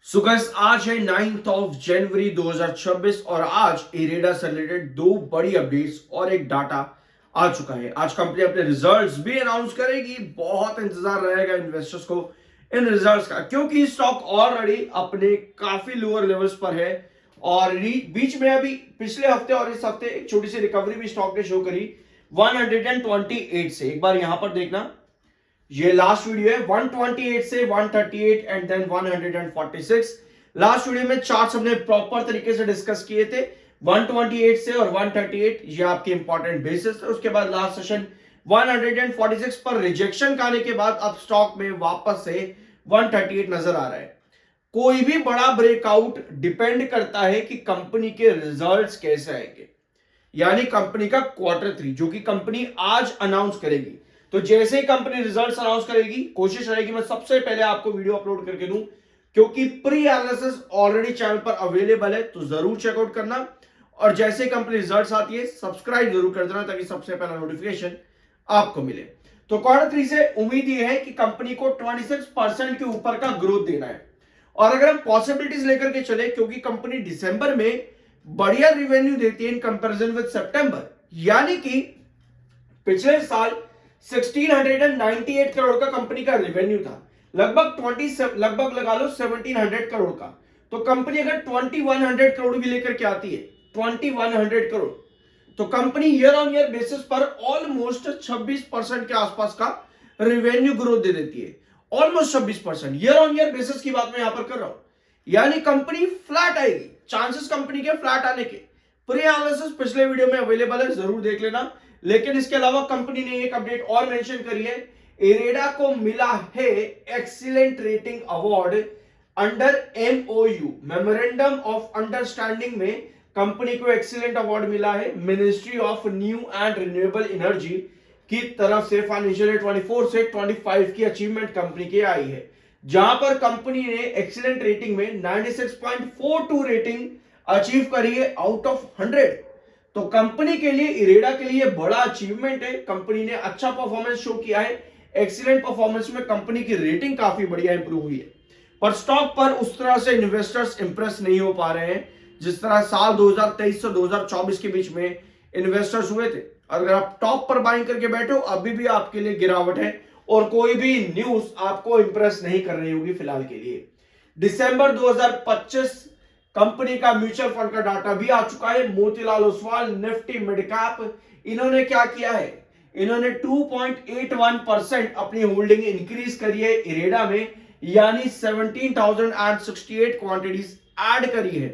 So guys आज है 9th of January 2026 और आज इरेडा से रिलेटेड दो बड़ी अपडेट्स और एक डाटा आ चुका है। आज कंपनी अपने रिजल्ट्स भी अनाउंस करेगी। बहुत इंतजार रहेगा इन्वेस्टर्स को इन रिजल्ट्स का, क्योंकि स्टॉक ऑलरेडी अपने काफी लोअर लेवल्स पर है और बीच में अभी पिछले हफ्ते और इस हफ्ते एक छोटी सी रिकवरी भी स्टॉक ने शो करी 128 से। एक बार यहां पर देखना, ये लास्ट वीडियो है 128 से 138 एंड देन 146। लास्ट वीडियो में चार्ट्स हमने प्रॉपर तरीके से डिस्कस किए थे 128 से और 138, ये आपके इंपॉर्टेंट बेसिस है। उसके बाद लास्ट सेशन 146 पर रिजेक्शन आने के बाद अब स्टॉक में वापस से 138 नजर आ रहा है। कोई भी बड़ा ब्रेकआउट डिपेंड करता है कि कंपनी के रिजल्ट्स कैसे आएंगे, यानी कंपनी का Q3 जो कि कंपनी आज अनाउंस करेगी। तो जैसे ही कंपनी रिजल्ट्स अनाउंस करेगी, कोशिश रहेगी मैं सबसे पहले आपको वीडियो अपलोड करके दूं, क्योंकि प्री एनालिसिस ऑलरेडी चैनल पर अवेलेबल है, तो जरूर चेकआउट करना। और जैसे ही कंपनी रिजल्ट्स आती है सब्सक्राइब जरूर कर देना ताकि सबसे पहला नोटिफिकेशन आपको मिले। तो Q3 से उम्मीद यह है कि कंपनी को 26% के ऊपर का ग्रोथ देना है। और अगर हम पॉसिबिलिटीज लेकर के चले, क्योंकि कंपनी दिसंबर में बढ़िया रिवेन्यू देती है इन कंपैरिजन विद सितंबर, यानी कि पिछले साल 1698 करोड़ का कंपनी का रेवेन्यू था, लगभग लगा लो 1700 करोड़ का। तो कंपनी अगर 2100 करोड़ भी लेकर के आती है, 2100 करोड़, तो company year on year basis पर ऑलमोस्ट 26% के आसपास का रेवेन्यू ग्रोथ दे देती है। Almost 26% year on year basis की बात मैं यहां पर कर रहा हूं, यानी कंपनी फ्लैट आएगी। चांसेस कंपनी के फ्लैट आने के प्री एनालिसिस पिछले वीडियो में अवेलेबल है, जरूर देख लेना। लेकिन इसके अलावा कंपनी ने एक अपडेट और मेंशन करी है, इरेडा को मिला है excellent rating award under MOU, memorandum of understanding में कंपनी को एक्सीलेंट अवार्ड मिला है ministry of new and renewable energy की तरफ से। फाइनेंशियल ईयर 24 से 25 की अचीवमेंट कंपनी की आई है, जहां पर कंपनी ने एक्सीलेंट रेटिंग में 96.42 रेटिंग अचीव करी है आउट ऑफ 100। तो कंपनी के लिए, इरेडा के लिए बड़ा अचीवमेंट है। कंपनी ने अच्छा परफॉर्मेंस शो किया है, एक्सीलेंट परफॉर्मेंस में कंपनी की रेटिंग काफी बढ़िया इंप्रूव हुई है। पर स्टॉक पर उस तरह से इन्वेस्टर्स इंप्रेस नहीं हो पा रहे हैं जिस तरह साल 2023 से 2024 के बीच में इन्वेस्टर्स हुए थे। अगर आप टॉप पर बाइंग करके बैठे हो, अभी भी आपके लिए गिरावट है और कोई भी न्यूज आपको इंप्रेस नहीं कर रही होगी फिलहाल के लिए। दिसंबर 2025 कंपनी का म्यूचुअल फंड का डाटा भी आ चुका है। Motilal Oswal Nifty mid cap, इन्होंने क्या किया है, इन्होंने 2.81% अपनी होल्डिंग इंक्रीज करी है इरेडा में, यानी 17,068 क्वांटिटीज ऐड करी है।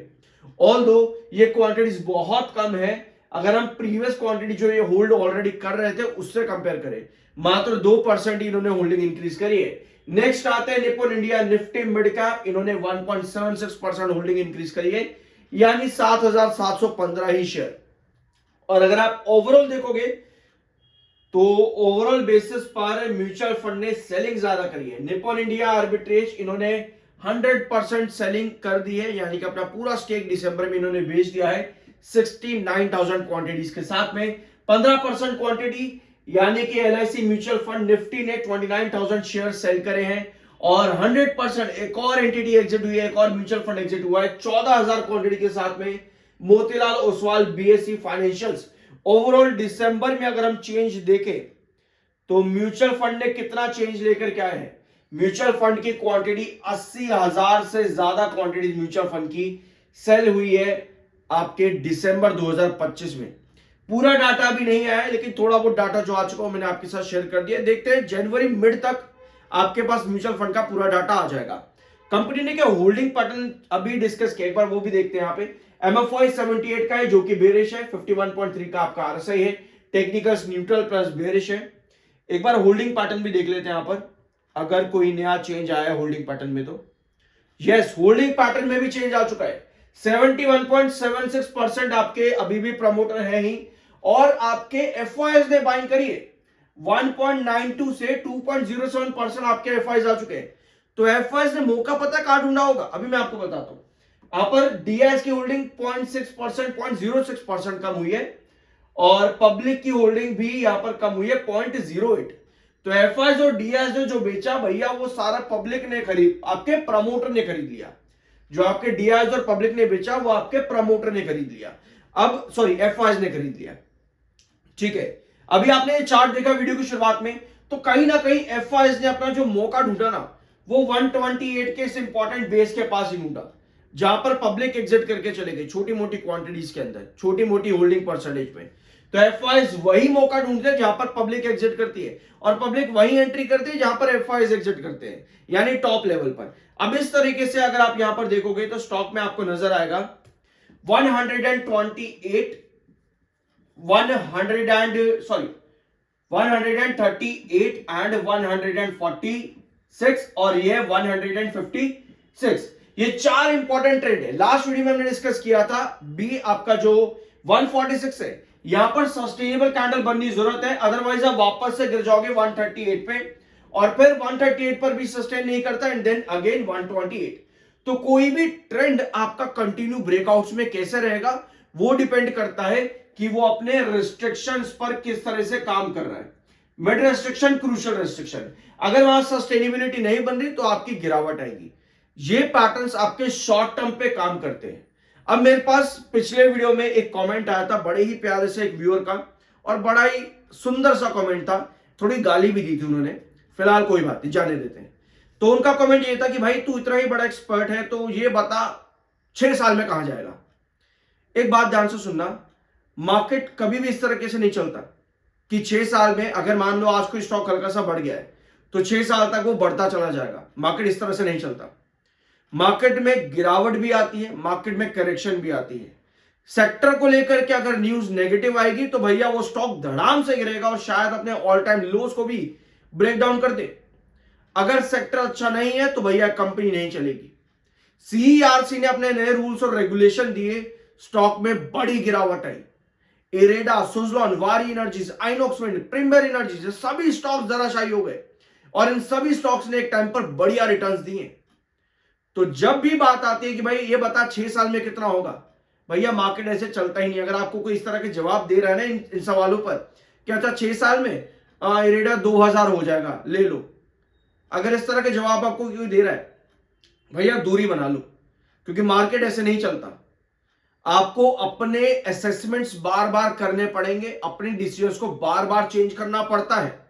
ऑल्दो ये क्वांटिटीज बहुत कम है, अगर हम प्रीवियस क्वांटिटी जो ये होल्ड ऑलरेडी कर रहे थे उससे कंपेयर करें, मात्र 2% ही इन्होंने होल्डिंग इंक्रीज करी है। नेक्स्ट आते हैं Nippon India Nifty mid cap, इन्होंने 1.76% होल्डिंग इंक्रीज करी है, यानी 7,715 ही शेयर। और अगर आप ओवरऑल देखोगे तो ओवरऑल बेसिस पर म्यूचुअल फंड ने सेलिंग ज्यादा करी है। निप्पॉन इंडिया आर्बिट्रेज इन्होंने 100% सेलिंग कर दी है, यानी कि अपना पूरा स्टेक दिसंबर में इन्होंने बेच दिया है 69,000 क्वांटिटीज के साथ में। 15% क्वांटिटी यानी कि एलआईसी म्यूचुअल फंड निफ्टी ने 29,000 शेयर सेल करे हैं और 100% एक और एंटिटी एग्जिट हुई है, एक और म्यूचुअल फंड एग्जिट हुआ है 14,000 क्वांटिटी के साथ में, Motilal Oswal BSE financials. Overall दिसंबर में अगर हम चेंज देखें तो म्यूचुअल फंड ने कितना चेंज लेकर के आए हैं, म्यूचुअल फंड की क्वांटिटी 80,000 से ज्यादा क्वांटिटी म्यूचुअल फंड की सेल हुई है आपके दिसंबर 2025 में। पूरा डाटा भी नहीं आया है, लेकिन थोड़ा बहुत डाटा जो आ चुका है मैंने आपके साथ शेयर कर दिया। देखते हैं जनवरी मिड तक आपके पास म्यूचुअल फंड का पूरा डाटा आ जाएगा। कंपनी ने क्या होल्डिंग पैटर्न अभी डिस्कस किया, एक बार वो भी देखते हैं। यहाँ पे एमएफआई 78 का है जो कि बेरिश है, 51.3 का आपका आरएसआई है, टेक्निकल्स न्यूट्रल प्लस बेरिश है। एक बार होल्डिंग पैटर्न भी देख लेते हैं यहाँ पर, अगर कोई नया चेंज आया होल्डिंग पैटर्न में तो यस, होल्डिंग पैटर्न में भी चेंज आ चुका है। 71.76% आपके अभी भी प्रमोटर है ही, और आपके एफआईएस ने बाइंग करी है 1.92 से 2.07% आपके एफआईएस आ चुके हैं। तो एफआईएस ने मौका पता कहां ढूंढा होगा, अभी मैं आपको बताता हूं। यहां पर डीआईएस की होल्डिंग 0.6%, 0.06% कम हुई है, और पब्लिक की होल्डिंग भी यहां पर कम हुई है 0.08। तो एफआईएस और डीआईएस ने जो बेचा भैया वो सारा पब्लिक ने खरीद, आपके प्रमोटर ने खरीद लिया। जो आपके डीआईज और पब्लिक ने बेचा वो आपके प्रमोटर ने खरीद लिया, अब सॉरी एफआईज ने खरीद लिया। ठीक है, अभी आपने ये चार्ट देखा वीडियो की शुरुआत में, तो कहीं ना कहीं एफआईज ने अपना जो मौका ढूंढा ना वो 128 के इस इंपॉर्टेंट बेस के पास ही ढूंढा, जहां पर पब्लिक एग्जिट करके चले गए छोटी मोटी क्वांटिटीज के अंदर, छोटी मोटी होल्डिंग परसेंटेज में। तो एफआईज वही मौका ढूंढते हैं जहां पर पब्लिक एग्जिट करती है, और पब्लिक वही एंट्री करती है जहां पर एफआईज एग्जिट करते हैं, यानी टॉप लेवल पर। अब इस तरीके से अगर आप यहां पर देखोगे तो स्टॉक में आपको नजर आएगा 128 138 एंड 146 और ये 156। ये चार इंपॉर्टेंट ट्रेड है। लास्ट वीडियो में हमने डिस्कस किया था बी आपका जो 146 है, यहां पर सस्टेनेबल कैंडल बननी जरूरत है, अदरवाइज आप वापस से गिर जाओगे 138 पे, और फिर 138 पर भी सस्टेन नहीं करता एंड देन अगेन 128। तो कोई भी ट्रेंड आपका कंटिन्यू ब्रेकआउट्स में कैसे रहेगा वो डिपेंड करता है कि वो अपने रिस्ट्रिक्शंस पर किस तरह से काम कर रहा है। मिड रेस्ट्रिक्शन, क्रूशियल रेस्ट्रिक्शन, अगर वहां सस्टेनेबिलिटी नहीं बन रही तो आपकी गिरावट आएगी। ये पैटर्न्स आपके शॉर्ट टर्म पे काम करते हैं। अब मेरे पास पिछले वीडियो में एक कमेंट आया था बड़े ही प्यारे से एक व्यूअर का, और बड़ा ही सुंदर सा कमेंट था, थोड़ी गाली भी दी थी उन्होंने, फिलहाल कोई बात नहीं, जाने देते हैं। तो उनका कमेंट ये था कि भाई तू इतना ही बड़ा एक्सपर्ट है तो ये बता 6 साल में कहां जाएगा। एक बात ध्यान से सुनना, मार्केट कभी भी इस तरीके से नहीं चलता कि 6 साल में अगर मान लो आज कोई स्टॉक हल्का सा बढ़ गया है तो 6 साल तक वो बढ़ता चला जाएगा। मार्केट इस तरह से नहीं चलता। मार्केट में गिरावट भी आती है, मार्केट में करेक्शन भी आती है। सेक्टर को लेकर के अगर न्यूज नेगेटिव आएगी तो भैया वो स्टॉक धड़ाम से गिरेगा और शायद अपने ऑल टाइम लोज को भी ब्रेक डाउन कर दे। अगर सेक्टर अच्छा नहीं है तो भैया कंपनी नहीं चलेगी। सीईआरसी ने अपने नए रूल्स और रेगुलेशन दिए, स्टॉक में बड़ी गिरावट आई। IREDA, Suzlon, Waaree Energies, Inox Wind, Premier Energies, सभी स्टॉक्स धराशायी हो गए और इन सभी स्टॉक्स ने एक टाइम पर बढ़िया रिटर्न्स दिए। तो जब भी बात आती है कि भाई ये बता 6 साल में कितना होगा, भैया मार्केट ऐसे चलता ही नहीं। अगर आपको कोई इस तरह के जवाब दे रहा है ना इन सवालों पर, क्या था 6 साल में इरेडा 2000 हो जाएगा, ले लो, अगर इस तरह के जवाब आपको कोई दे रहा है भैया दूरी बना लो, क्योंकि मार्केट ऐसे नहीं चलता। आपको अपने असेसमेंट्स बार बार करने पड़ेंगे, अपने डिसीजंस को बार बार चेंज करना पड़ता है।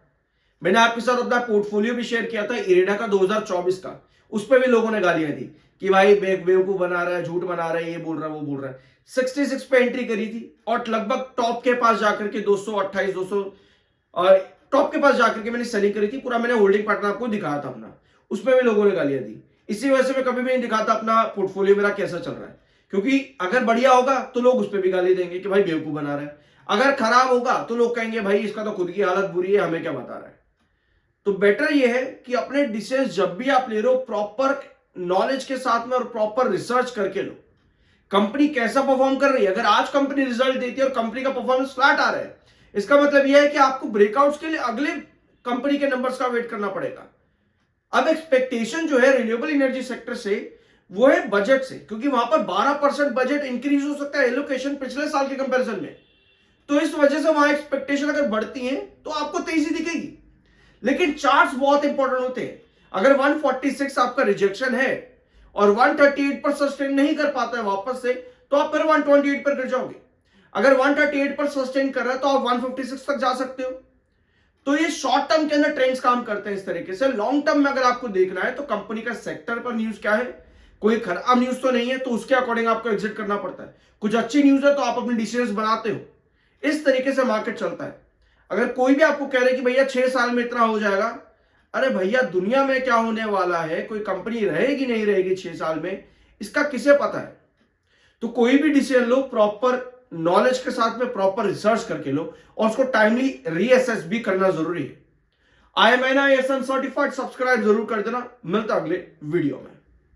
मैंने आपके साथ अपना पोर्टफोलियो भी शेयर किया था इरेडा का 2024 का, उस पर भी लोगों ने गालियां दी कि भाई बेवकूफ बना रहा है, झूठ बना रहा है, ये बोल रहा है, वो बोल रहा है। 66 पे एंट्री करी थी और लगभग टॉप के पास जाकर के 228 200 टॉप के पास जाकर के मैंने सेलिंग करी थी। पूरा मैंने होल्डिंग पैटर्न आपको दिखाया था अपना, उसमें भी लोगों ने गालियां दी। इसी वजह से मैं कभी भी नहीं दिखाता अपना पोर्टफोलियो मेरा कैसा चल रहा है, क्योंकि अगर बढ़िया होगा तो लोग उस पर भी गाली देंगे कि भाई बेवकूफ बना रहा है, अगर खराब होगा तो लोग कहेंगे भाई इसका तो खुद की हालत बुरी है, हमें क्या बता रहा है। तो बेटर ये है कि अपने डिसीजन जब भी आप ले रहे हो प्रॉपर नॉलेज के साथ में और प्रॉपर रिसर्च करके लो। कंपनी कैसा परफॉर्म कर रही है, अगर आज कंपनी रिजल्ट देती है और कंपनी का परफॉर्मेंस फ्लैट आ रहा है, इसका मतलब यह है कि आपको ब्रेकआउट्स के लिए अगले कंपनी के नंबर्स का वेट करना पड़ेगा। अब एक्सपेक्टेशन जो है रिन्यूएबल एनर्जी सेक्टर से वो है बजट से, क्योंकि वहां पर 12% बजट इंक्रीज हो सकता है एलोकेशन पिछले साल के कंपैरिजन में। तो इस वजह से वहां एक्सपेक्टेशन अगर बढ़ती है तो आपको तेजी दिखेगी। लेकिन चार्ट्स बहुत इंपॉर्टेंट होते हैं। अगर 146 आपका रिजेक्शन है और 138 पर सस्टेन नहीं कर पाता है वापस से, तो आप फिर 128 पर गिर जाओगे। अगर 138 पर सस्टेन कर रहा है तो आप 156 तक जा सकते हो। तो ये शॉर्ट टर्म के अंदर ट्रेंड्स काम करते हैं इस तरीके से। लॉन्ग टर्म में अगर आपको देखना है तो कंपनी का सेक्टर पर न्यूज क्या है, कोई खराब न्यूज तो नहीं है, तो उसके अकॉर्डिंग आपको एग्जिट करना पड़ता है। कुछ अच्छी न्यूज है तो आप अपने डिसीजंस बनाते हो। इस तरीके से मार्केट चलता है। अगर कोई भी आपको कह रहे कि भैया 6 साल में इतना हो जाएगा, अरे भैया दुनिया में क्या होने वाला है, कोई कंपनी रहेगी नहीं रहेगी 6 साल में, इसका किसे पता है। तो कोई भी डिसीजन लो प्रॉपर नॉलेज के साथ में, प्रॉपर रिसर्च करके लो और उसको टाइमली रीअसेस भी करना जरूरी है। IMNISM सर्टिफाइड, सब्सक्राइब जरूर कर देना। मिलता अगले वीडियो में।